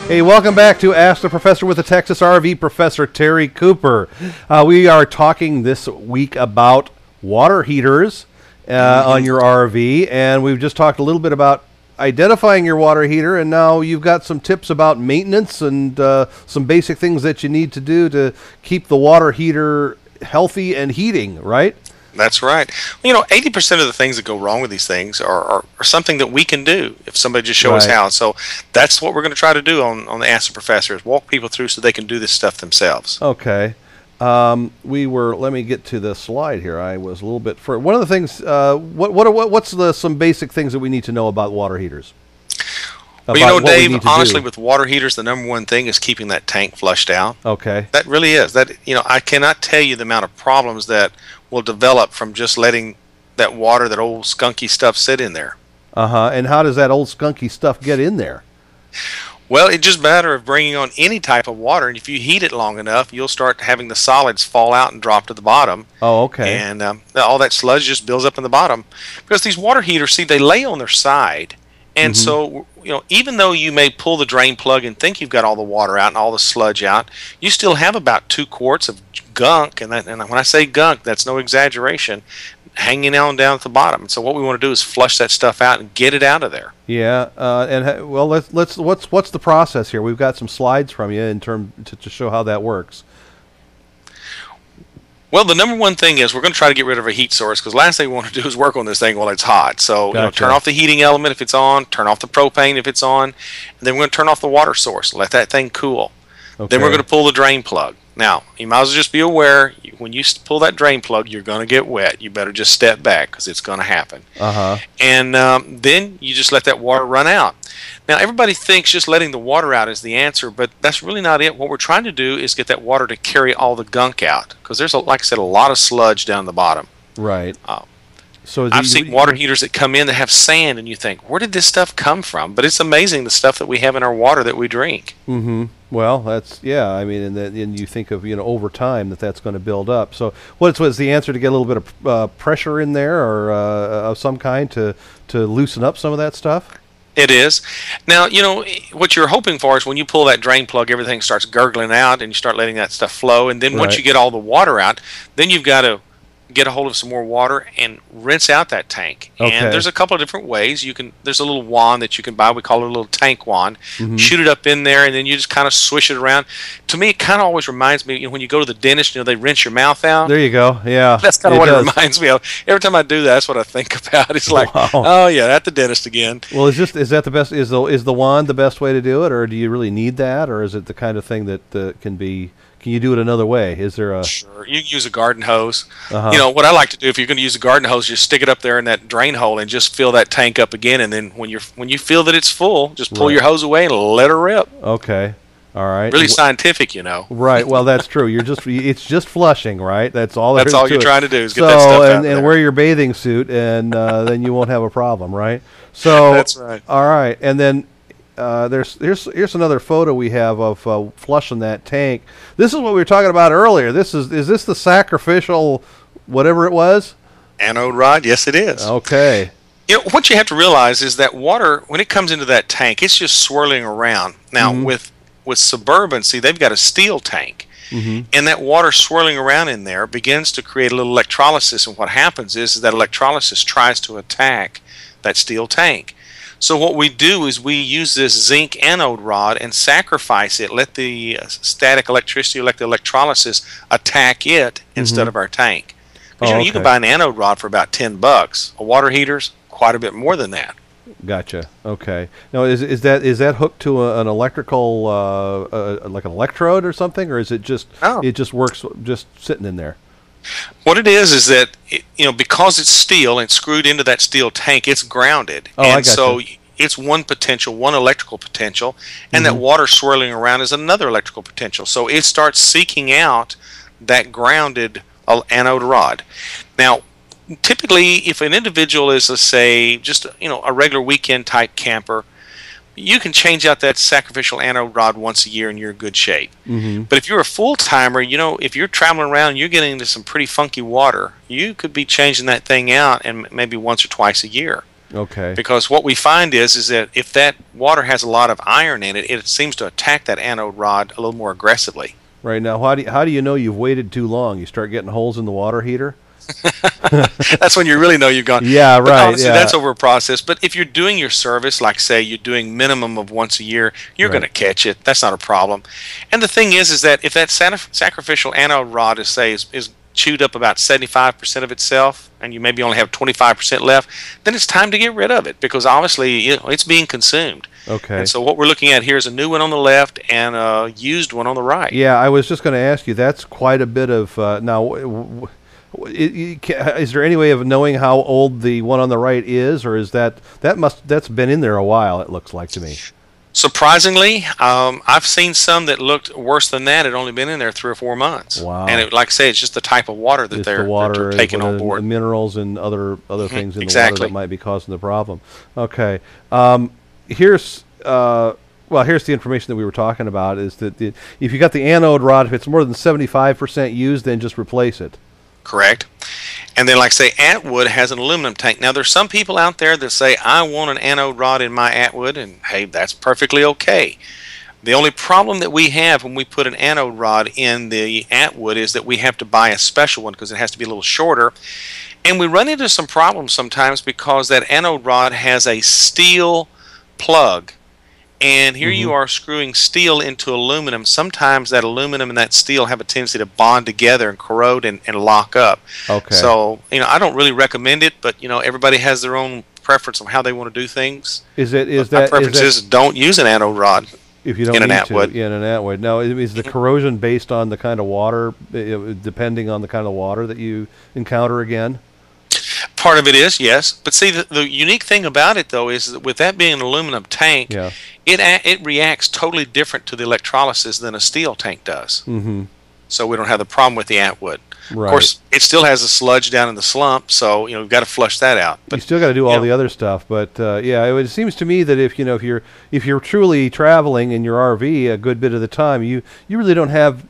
Hey, welcome back to Ask the Professor with the Texas RV, Professor Terry Cooper. We are talking this week about water heaters on your RV, and we've just talked a little bit about identifying your water heater, and now you've got some tips about maintenance and some basic things that you need to do to keep the water heater healthy and heating, right? That's right. You know, 80% of the things that go wrong with these things are something that we can do if somebody just shows us how. So that's what we're going to try to do on the Ask the Professor, is walk people through so they can do this stuff themselves. Okay. Let me get to the slide here. I was a little bit for one of the things. What's some basic things that we need to know about water heaters? Well, you know, Dave, honestly, with water heaters, the number one thing is keeping that tank flushed out. Okay. That really is. I cannot tell you the amount of problems that will develop from just letting that water, that old skunky stuff, sit in there. And how does that old skunky stuff get in there? Well, it's just a matter of bringing on any type of water, and if you heat it long enough, you'll start having the solids fall out and drop to the bottom. Oh, okay. And all that sludge just builds up in the bottom. Because these water heaters, see, they lay on their side, and so, you know, even though you may pull the drain plug and think you've got all the water out and all the sludge out, you still have about 2 quarts of gunk, and when I say gunk, that's no exaggeration, hanging on down at the bottom. So what we want to do is flush that stuff out and get it out of there. Yeah, well, what's the process here? We've got some slides from you in to show how that works. Well, the number one thing is we're going to try to get rid of a heat source, because last thing we want to do is work on this thing while it's hot. So Gotcha. You know, turn off the heating element if it's on, turn off the propane if it's on, and then we're going to turn off the water source, let that thing cool. Okay. Then we're going to pull the drain plug. Now, you might as well just be aware, when you pull that drain plug, you're going to get wet. You better just step back, because it's going to happen. And then you just let that water run out. Now, everybody thinks just letting the water out is the answer, but that's really not it. What we're trying to do is get that water to carry all the gunk out, because there's, like I said, a lot of sludge down the bottom. Right. So I've seen water heaters that come in that have sand, and you think, where did this stuff come from? But it's amazing, the stuff that we have in our water that we drink. Well, that's, yeah, I mean, and you think of, you know, over time that's going to build up. So what's the answer, to get a little bit of pressure in there, or of some kind to loosen up some of that stuff? It is. Now, you know, what you're hoping for is when you pull that drain plug, everything starts gurgling out and you start letting that stuff flow. And then once you get all the water out, then you've got to get a hold of some more water and rinse out that tank. Okay. And there's a couple of different ways. There's a little wand that you can buy. We call it a little tank wand. Shoot it up in there, and then you just kind of swish it around. To me, it kind of always reminds me, you know, when you go to the dentist, you know, they rinse your mouth out. There you go. Yeah. That's kind of what it reminds me of. Every time I do that, that's what I think about. It's like, oh yeah, at the dentist again. Well, is that the best? Is the wand the best way to do it, or do you really need that, or is it the kind of thing that can be? Can you do it another way? Is there a... Sure. You can use a garden hose. You know, what I like to do, if you're going to use a garden hose, just stick it up there in that drain hole and just fill that tank up again. And then when you feel that it's full, just pull your hose away and let her rip. Okay. All right. Really scientific, you know. Right. Well, that's true. It's just flushing, right? That's all. That's all you're trying to do is get that stuff out and there. Wear your bathing suit, and then you won't have a problem, right? So that's right. All right. And then here's another photo we have of flushing that tank. This is what we were talking about earlier. Is this the sacrificial whatever it was? Anode rod? Yes, it is. Okay. You know, what you have to realize is that water, when it comes into that tank, it's just swirling around. Now, with Suburban, see, they've got a steel tank. And that water swirling around in there begins to create a little electrolysis, and what happens is that electrolysis tries to attack that steel tank. So what we do is we use this zinc anode rod and sacrifice it, let the static electricity, let the electrolysis attack it instead of our tank. Because you can buy an anode rod for about $10. A water heater's quite a bit more than that. Gotcha. Okay. Now, is that hooked to an electrical, like an electrode or something, or is it just it just works just sitting in there? What it is that you know, because it's steel and screwed into that steel tank, it's grounded, and so it's one potential, one electrical potential, and that water swirling around is another electrical potential. So it starts seeking out that grounded anode rod. Now, typically, if an individual is, let's say, just a regular weekend type camper, you can change out that sacrificial anode rod once a year and you're in good shape. But if you're a full-timer, if you're traveling around and you're getting into some pretty funky water, you could be changing that thing out and maybe once or twice a year. Okay. Because what we find is that if that water has a lot of iron in it, it seems to attack that anode rod a little more aggressively. Right now, how do you know you've waited too long? You start getting holes in the water heater? That's when you really know you've gone. Yeah, but right. Honestly, yeah. that's over a process. But if you're doing your service, like say you're doing minimum of once a year, you're Right. going to catch it. That's not a problem. And the thing is that if that sacrificial anode rod is chewed up about 75% of itself, and you maybe only have 25% left, then it's time to get rid of it because obviously it's being consumed. Okay. And so what we're looking at here is a new one on the left and a used one on the right. Yeah, I was just going to ask you. That's quite a bit of now. Is there any way of knowing how old the one on the right is, or is that's been in there a while? It looks like to me. Surprisingly, I've seen some that looked worse than that. It only been in there 3 or 4 months. Wow. And like I say, it's just the type of water that they're taking on board. The minerals and other things in the Exactly. water that might be causing the problem. Okay. Here's the information that we were talking about is that if you got the anode rod, if it's more than 75% used, then just replace it. Correct. And then, like I say, Atwood has an aluminum tank. Now, there's some people out there that say, I want an anode rod in my Atwood, and hey, that's perfectly okay. The only problem that we have when we put an anode rod in the Atwood is that we have to buy a special one because it has to be a little shorter. And we run into some problems sometimes because that anode rod has a steel plug. And here you are screwing steel into aluminum. Sometimes that aluminum and that steel have a tendency to bond together and corrode and lock up. Okay. So, I don't really recommend it, but, everybody has their own preference on how they want to do things. My preference is don't use an anode rod if you don't in an need Atwood. to, in an Atwood. Now, is the corrosion based on the kind of water, depending on the kind of water that you encounter again? Part of it is, yes. But see, the unique thing about it, though, is that with that being an aluminum tank, it reacts totally different to the electrolysis than a steel tank does. Mm-hmm. So we don't have the problem with the Atwood. Right. Of course, it still has a sludge down in the slump, so we've got to flush that out. But you still got to do all the other stuff. But it seems to me that if you're truly traveling in your RV a good bit of the time, you really don't have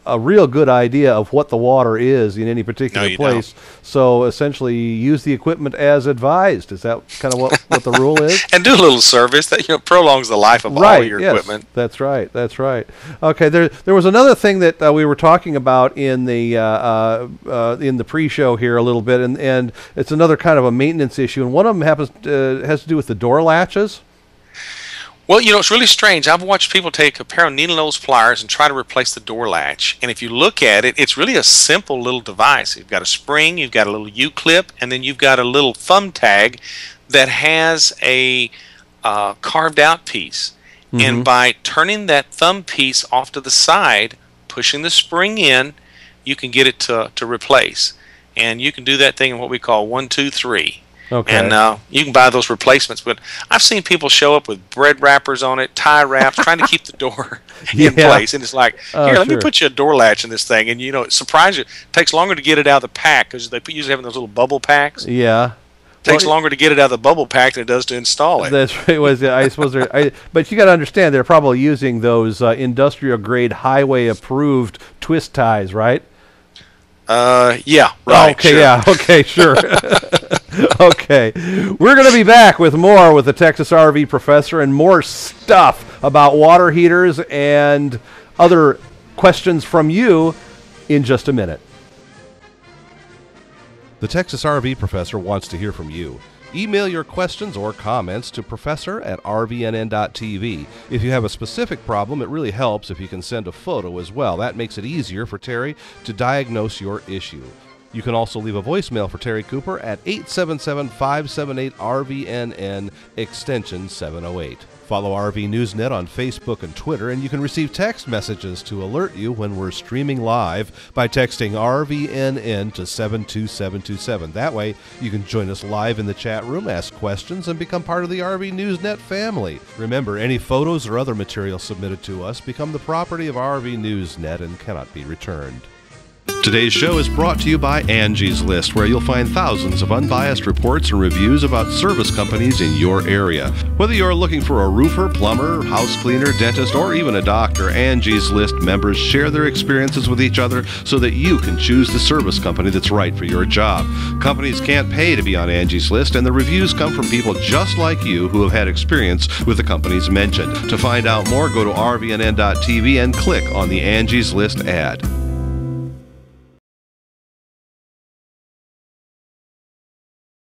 a real good idea of what the water is in any particular place. Don't. So essentially, use the equipment as advised. Is that kind of what the rule is? And do a little service that prolongs the life of all your equipment. That's right. That's right. Okay. There was another thing that we were talking about in the pre-show here a little bit, and it's another kind of a maintenance issue. And one of them has to do with the door latches. Well, it's really strange. I've watched people take a pair of needle-nose pliers and try to replace the door latch. And if you look at it, it's really a simple little device. You've got a spring, you've got a little U-clip, and then you've got a little thumb tag that has a carved-out piece. Mm-hmm. And by turning that thumb piece off to the side, pushing the spring in, you can get it to replace. And you can do that thing in what we call 1, 2, 3. Okay. And you can buy those replacements, but I've seen people show up with bread wrappers on it, tie wraps, trying to keep the door in place. And it's like, let me put you a door latch in this thing. And, it surprises you. It takes longer to get it out of the pack because they usually have those little bubble packs. Yeah. It takes longer to get it out of the bubble pack than it does to install it. That's right. I suppose but you got to understand they're probably using those industrial grade highway approved twist ties, right? Yeah, right. Okay, sure. yeah, okay, sure. Okay. We're going to be back with more with the Texas RV professor and more stuff about water heaters and other questions from you in just a minute. The Texas RV professor wants to hear from you. Email your questions or comments to professor@rvnn.tv. If you have a specific problem, it really helps if you can send a photo as well. That makes it easier for Terry to diagnose your issue. You can also leave a voicemail for Terry Cooper at 877-578-RVNN, extension 708. Follow RV Newsnet on Facebook and Twitter, and you can receive text messages to alert you when we're streaming live by texting RVNN to 72727. That way, you can join us live in the chat room, ask questions, and become part of the RV Newsnet family. Remember, any photos or other material submitted to us become the property of RV Newsnet and cannot be returned. Today's show is brought to you by Angie's List, where you'll find thousands of unbiased reports and reviews about service companies in your area. Whether you're looking for a roofer, plumber, house cleaner, dentist, or even a doctor, Angie's List members share their experiences with each other so that you can choose the service company that's right for your job. Companies can't pay to be on Angie's List, and the reviews come from people just like you who have had experience with the companies mentioned. To find out more, go to rvnn.tv and click on the Angie's List ad.